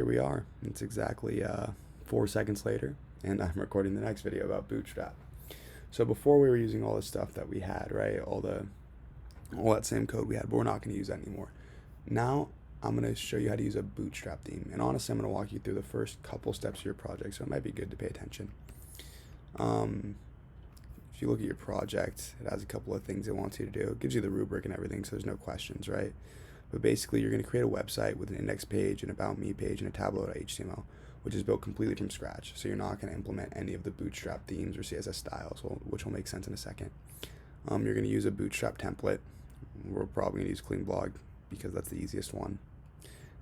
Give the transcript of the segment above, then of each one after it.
Here we are. It's exactly 4 seconds later, and I'm recording the next video about Bootstrap. So before we were using all the stuff that we had, right? All that same code we had, but we're not going to use that anymore. Now I'm going to show you how to use a Bootstrap theme, and honestly, I'm going to walk you through the first couple steps of your project, so it might be good to pay attention. If you look at your project, it has a couple of things it wants you to do. It gives you the rubric and everything, so there's no questions, right? But basically, you're going to create a website with an index page, an about me page, and a Tableau.html, which is built completely from scratch. So you're not going to implement any of the Bootstrap themes or CSS styles, which will make sense in a second. You're going to use a Bootstrap template. We're probably going to use Clean Blog because that's the easiest one.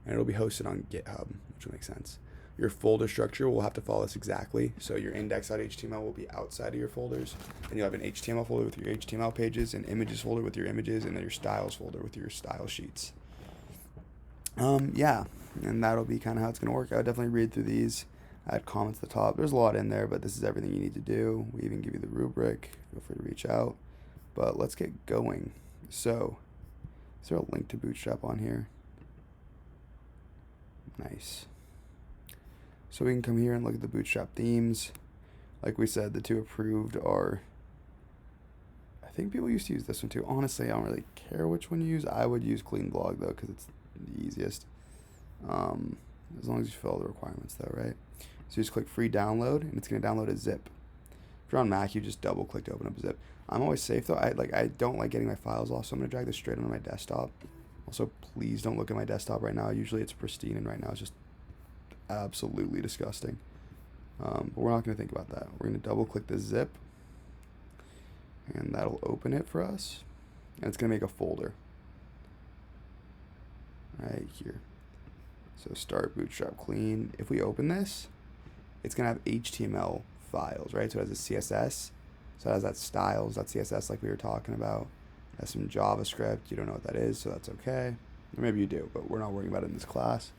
And it'll be hosted on GitHub, which will make sense. Your folder structure will have to follow this exactly. So your index.html will be outside of your folders. And you'll have an HTML folder with your HTML pages, an images folder with your images, and then your styles folder with your style sheets. Yeah, and that'll be kind of how it's going to work. I would definitely read through these, add comments at the top. There's a lot in there, but this is everything you need to do. We even give you the rubric. Feel free to reach out. But let's get going. So, is there a link to Bootstrap on here? Nice. So we can come here and look at the Bootstrap themes. Like we said, the two approved are, I think people used to use this one too. Honestly, I don't really care which one you use. I would use Clean Blog though, because it's the easiest. As long as you fill all the requirements though, right? So you just click free download, and it's gonna download a zip. If you're on Mac, you just double click to open up a zip. I'm always safe though. I don't like getting my files off, so I'm gonna drag this straight onto my desktop. Also, please don't look at my desktop right now. Usually it's pristine, and right now it's just absolutely disgusting. But we're not gonna think about that. We're gonna double click the zip, and that'll open it for us, and it's gonna make a folder right here. So start Bootstrap clean. If we open this, it's gonna have HTML files, right? So it has a CSS, so it has that styles, that CSS like we were talking about. It has some JavaScript. You don't know what that is, so that's okay. Or maybe you do, but we're not worrying about it in this class.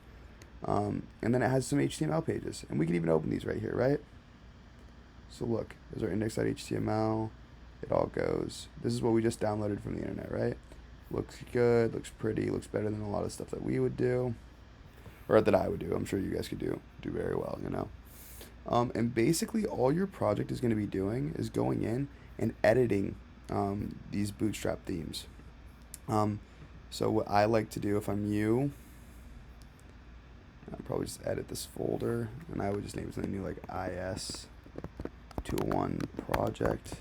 And then it has some HTML pages, and we can even open these right here, right? So look, there's our index.html. It all goes. This is what we just downloaded from the internet, right? Looks good, looks pretty, looks better than a lot of stuff that we would do, or that I would do. I'm sure you guys could do very well, you know. And basically all your project is going to be doing is going in and editing these Bootstrap themes. So what I like to do if I'm you, I'd probably just edit this folder, and I would just name it something new like IS201 project.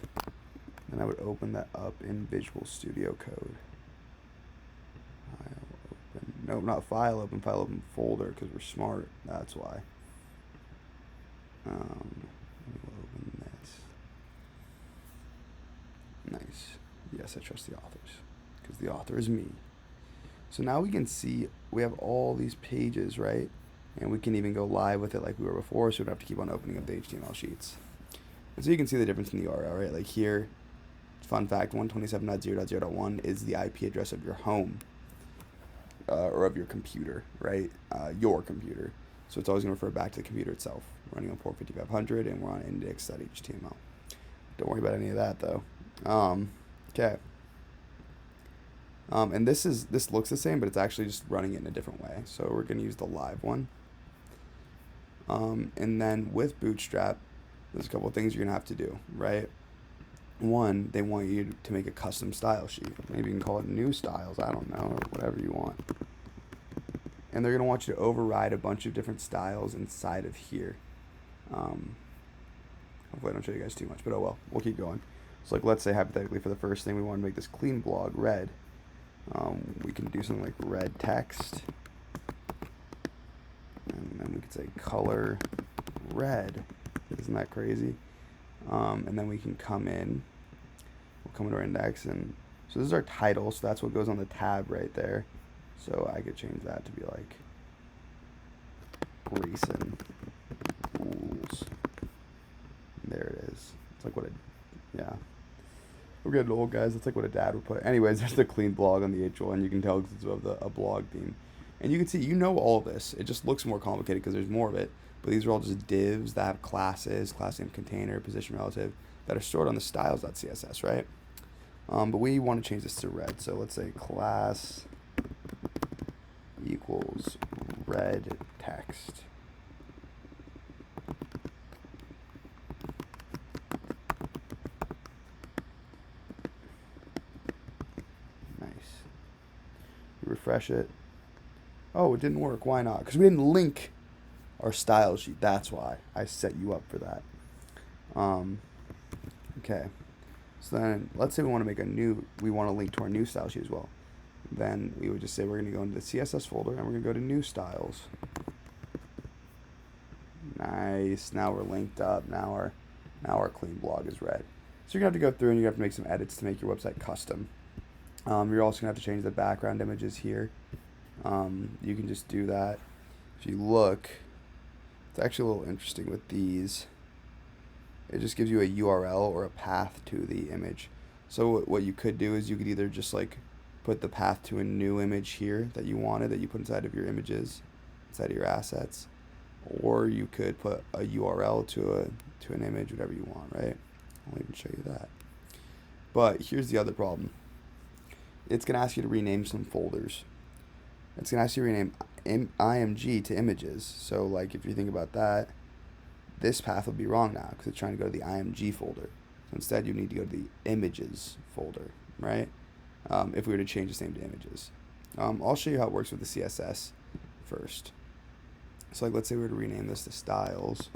Then I would open that up in Visual Studio Code. Nope, not file open folder, because we're smart. That's why. We'll open this. Nice. Yes, I trust the authors, because the author is me. So now we can see we have all these pages, right? And we can even go live with it like we were before, so we don't have to keep on opening up the HTML sheets. And so you can see the difference in the URL, right? Like here, fun fact, 127.0.0.1 is the IP address of your home. Or of your computer, right? Your computer. So it's always going to refer back to the computer itself. We're running on port 5500, and we're on index.html. Don't worry about any of that though. Okay. And this looks the same, but it's actually just running it in a different way. So we're going to use the live one. And then with Bootstrap, there's a couple of things you're going to have to do, right? One, they want you to make a custom style sheet. Maybe you can call it new styles, I don't know, or whatever you want. And they're going to want you to override a bunch of different styles inside of here. Hopefully I don't show you guys too much, but oh well, we'll keep going. So like, let's say hypothetically for the first thing, we want to make this clean blog red. We can do something like red text. And then we could say color red. Isn't that crazy? And then we can come in, we'll come into our index, and so this is our title, so that's what goes on the tab right there. So I could change that to be like Grayson Rules. There it is. It's like yeah. We're getting old, guys. It's like what a dad would put. Anyways, there's the clean blog on the HL, you can tell because it's of a blog theme. And you can see, you know all this. It just looks more complicated because there's more of it. But these are all just divs that have classes, class name, container, position relative, that are stored on the styles.css, right? But we want to change this to red. So let's say class equals red text. Nice. Refresh it. Oh, it didn't work. Why not? Because we didn't link our style sheet. That's why I set you up for that. Okay. So then let's say we want to link to our new style sheet as well. Then we would just say we're going to go into the CSS folder and we're going to go to new styles. Nice. Now we're linked up. Now our clean blog is red. So you're going to have to go through and you have to make some edits to make your website custom. You're also going to have to change the background images here. You can just do that. If you look, it's actually a little interesting with these. It just gives you a URL or a path to the image. So what you could do is you could either just like put the path to a new image here that you wanted, that you put inside of your images, inside of your assets, or you could put a URL to an image, whatever you want, right? I'll even show you that. But here's the other problem. It's going to ask you to rename some folders. It's going to ask you to rename IMG to images. So like if you think about that, this path will be wrong now because it's trying to go to the IMG folder. So instead you need to go to the images folder, right? If we were to change this name to images. I'll show you how it works with the CSS first. So like let's say we were to rename this to styles.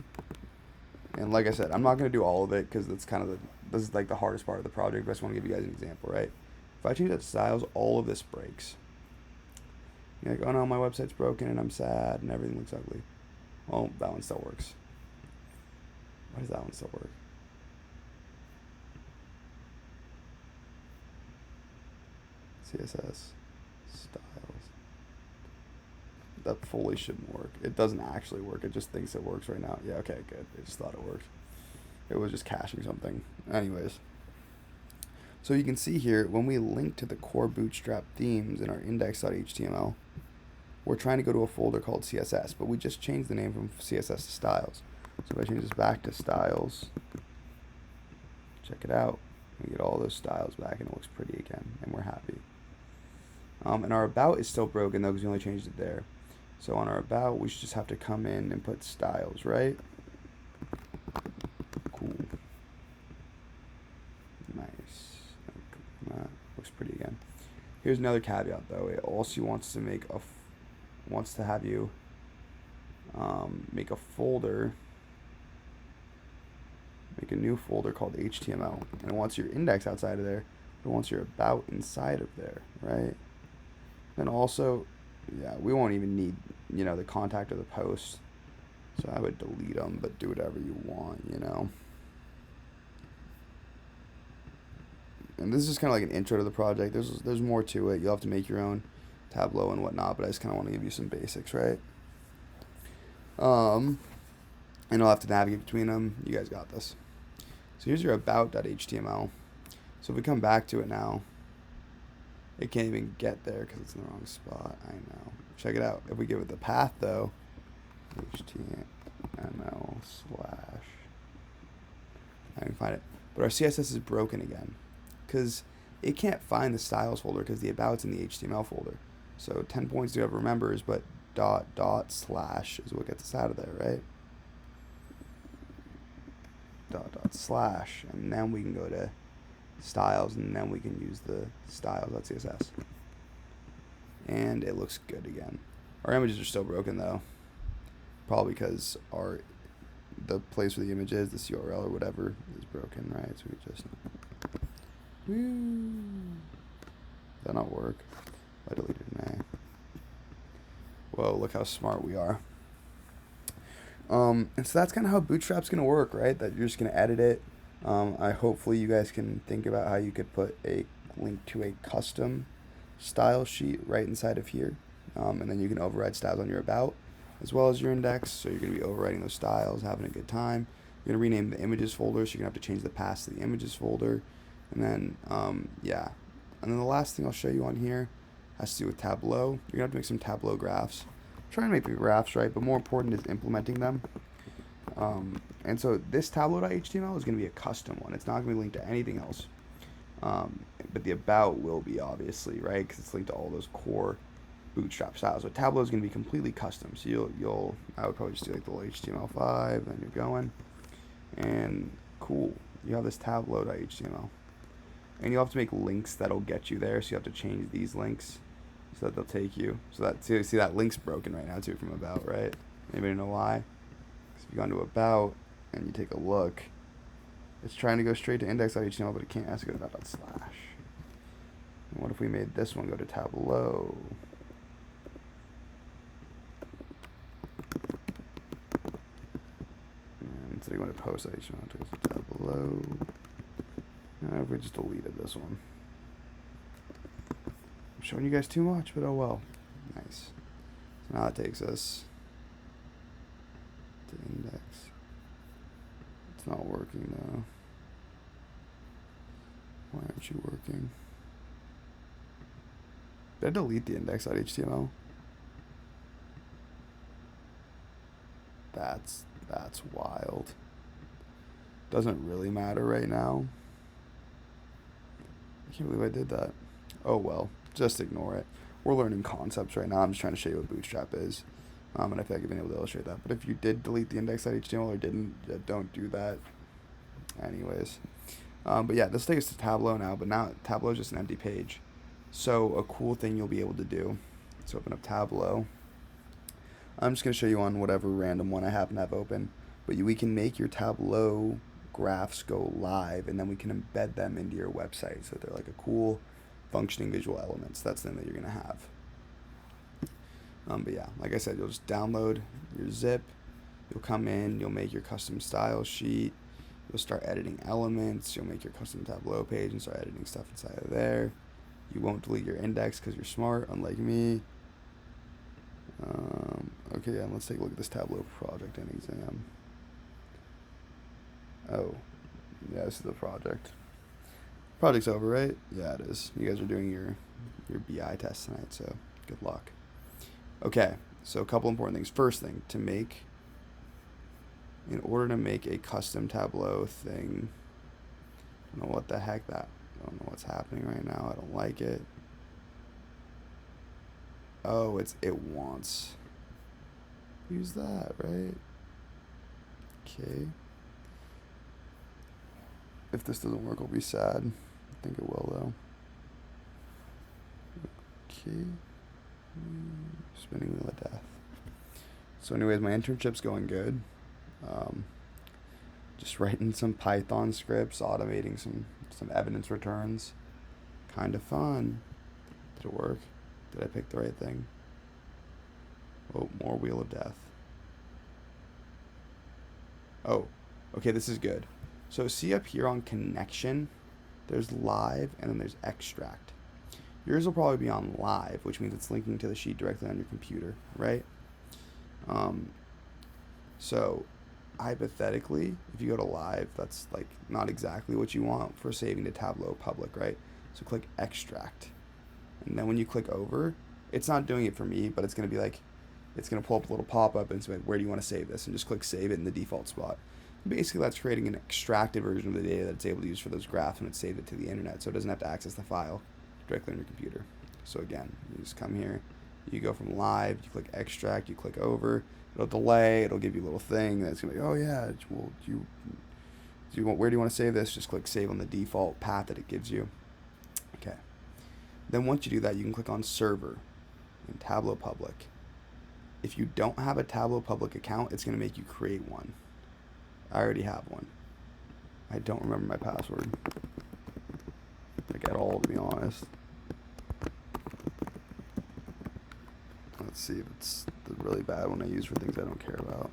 And like I said, I'm not going to do all of it because that's this is like the hardest part of the project, but I just want to give you guys an example, right? If I change that to styles, all of this breaks. You're like, oh no, my website's broken and I'm sad and everything looks ugly. Well, that one still works. Why does that one still work? CSS styles. That fully shouldn't work. It doesn't actually work. It just thinks it works right now. Yeah, okay, good. It just thought it worked. It was just caching something. Anyways. So you can see here, when we link to the core Bootstrap themes in our index.html, we're trying to go to a folder called CSS, but we just changed the name from CSS to styles. So if I change this back to styles, check it out. We get all those styles back and it looks pretty again, and we're happy. And our about is still broken though because we only changed it there. So on our about, we should just have to come in and put styles, right? Cool. Nice. That looks pretty again. Here's another caveat though. It also wants to make wants to have you make a folder. Make a new folder called HTML, and it wants your index outside of there, but it wants your about inside of there, right? And also, yeah, we won't even need, the contact of the post, so I would delete them, but do whatever you want, And this is kind of like an intro to the project. There's more to it. You'll have to make your own Tableau and whatnot, but I just kind of want to give you some basics, right? And I'll have to navigate between them. You guys got this. So here's your about.html. So if we come back to it now, it can't even get there because it's in the wrong spot. I know. Check it out. If we give it the path though, html slash, I can find it. But our CSS is broken again because it can't find the styles folder because the about's in the HTML folder. So 10 points to have remembers, but dot slash is what gets us out of there, right? Dot slash, and then we can go to styles, and then we can use the styles.css. And it looks good again. Our images are still broken though, probably because the place where the image is, this URL or whatever, is broken, right? So we just Did that not work? I deleted an A. Whoa, look how smart we are. And so that's kind of how Bootstrap's going to work, right? That you're just going to edit it. Hopefully you guys can think about how you could put a link to a custom style sheet right inside of here. And then you can override styles on your about as well as your index. So you're going to be overriding those styles, having a good time. You're going to rename the images folder, so you're going to have to change the path to the images folder. And then, yeah. And then the last thing I'll show you on here has to do with Tableau. You're going to have to make some Tableau graphs. Try and make the graphs right, but more important is implementing them. And so this Tableau.html is going to be a custom one. It's not going to be linked to anything else. But the about will be, obviously, right? Because it's linked to all those core Bootstrap style. So Tableau is going to be completely custom. So I would probably just do like the little HTML5, then you're going, and cool. You have this Tableau.html, and you'll have to make links that'll get you there. So you have to change these links so that they'll take you. So that see that link's broken right now too from about, right? Anybody know why? Because if you go into about and you take a look, it's trying to go straight to index.html, but it can't. It has to go to that /. And what if we made this one go to Tableau? And instead of going to post.html, it goes to Tableau. And if we just deleted this one. I'm showing you guys too much, but oh well. Nice. So now it takes us to index. It's not working though. Why aren't you working? Did I delete the index.html? That's wild. Doesn't really matter right now. I can't believe I did that. Oh well, just ignore it. We're learning concepts right now. I'm just trying to show you what Bootstrap is. And I feel like I've been able to illustrate that. But if you did delete the index.html or didn't, don't do that. Anyways. But yeah, this takes us to Tableau now. But now Tableau is just an empty page. So a cool thing you'll be able to do. Let's open up Tableau. I'm just going to show you on whatever random one I happen to have open. But we can make your Tableau graphs go live, and then we can embed them into your website. So they're like a cool functioning visual element. So that's the thing that you're going to have. But yeah, like I said, you'll just download your zip. You'll come in. You'll make your custom style sheet. You'll start editing elements. You'll make your custom Tableau page and start editing stuff inside of there. You won't delete your index because you're smart, unlike me. Okay, yeah, let's take a look at this Tableau project and exam. Oh, yeah, this is the project. Project's over, right? Yeah, it is. You guys are doing your BI test tonight, so good luck. Okay, so a couple important things. First thing, in order to make a custom Tableau thing, I don't know what the heck that, I don't know what's happening right now. I don't like it. Oh, it wants. Use that, right? Okay. If this doesn't work, I'll be sad. I think it will, though. Okay. Spinning wheel of death. So anyways, my internship's going good. Just writing some Python scripts, automating some evidence returns. Kind of fun. Did it work? Did I pick the right thing? Oh, more wheel of death. Oh, okay, this is good. So see up here on connection, there's live and then there's extract. Yours will probably be on live, which means it's linking to the sheet directly on your computer, right? So hypothetically, if you go to live, that's like not exactly what you want for saving to Tableau public, right? So click extract. And then when you click over, it's not doing it for me, but it's going to be like, it's going to pull up a little pop-up and say, where do you want to save this? And just click save it in the default spot. Basically, that's creating an extracted version of the data that it's able to use for those graphs when it's saved it to the internet, so it doesn't have to access the file directly on your computer. So again, you just come here, you go from live, you click extract, you click over, it'll delay, it'll give you a little thing that's going to be, oh yeah, well, where do you want to save this? Just click save on the default path that it gives you. Okay. Then once you do that, you can click on server in Tableau public. If you don't have a Tableau public account, it's going to make you create one. I already have one. I don't remember my password. Like at all, to be honest. Let's see if it's the really bad one I use for things I don't care about.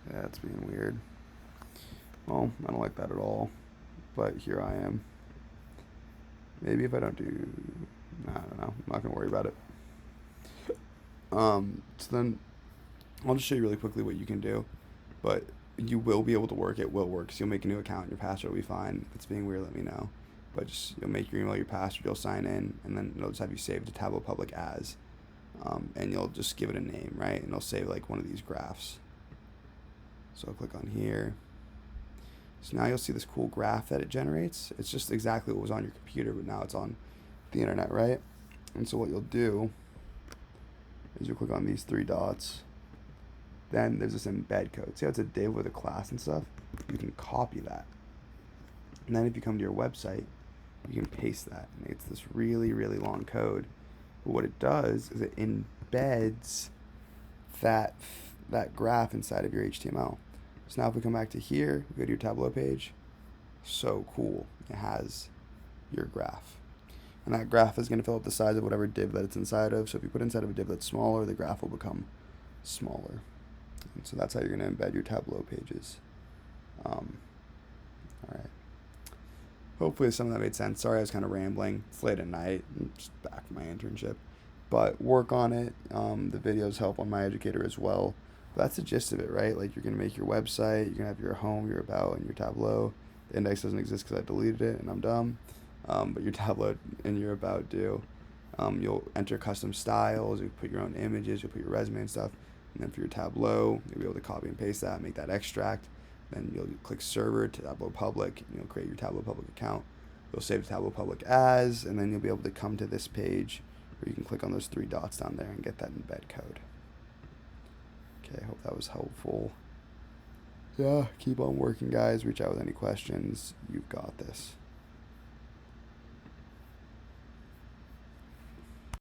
That's being weird. Well, I don't like that at all. But here I am. Maybe if I don't do... I don't know. I'm not going to worry about it. So then, I'll just show you really quickly what you can do. But you will be able to work. It will work. So you'll make a new account and your password will be fine. If it's being weird, let me know. But just you'll make your email, your password, you'll sign in, and then it'll just have you saved to Tableau Public as. And you'll just give it a name, right? And it'll save like one of these graphs. So I'll click on here. So now you'll see this cool graph that it generates. It's just exactly what was on your computer, but now it's on the internet, right? And so what you'll do is you'll click on these three dots. Then there's this embed code. See how it's a div with a class and stuff? You can copy that. And then if you come to your website, you can paste that. And it's this really, really long code. But what it does is it embeds that graph inside of your HTML. So now if we come back to here, we go to your Tableau page. So cool. It has your graph. And that graph is going to fill up the size of whatever div that it's inside of. So if you put inside of a div that's smaller, the graph will become smaller. And so that's how you're going to embed your Tableau pages. All right. Hopefully some of that made sense. Sorry I was kind of rambling. It's late at night. I'm just back from my internship. But work on it. The videos help on My Educator as well. But that's the gist of it, right? Like, you're going to make your website. You're going to have your home, your about, and your Tableau. The index doesn't exist because I deleted it and I'm dumb. But your Tableau and your about do. You'll enter custom styles. You put your own images. You'll put your resume and stuff. And then for your Tableau, you'll be able to copy and paste that, make that extract. Then you'll click server to Tableau Public, and you'll create your Tableau Public account. You'll save the Tableau Public as, and then you'll be able to come to this page where you can click on those three dots down there and get that embed code. Okay, I hope that was helpful. Yeah, keep on working, guys. Reach out with any questions. You've got this.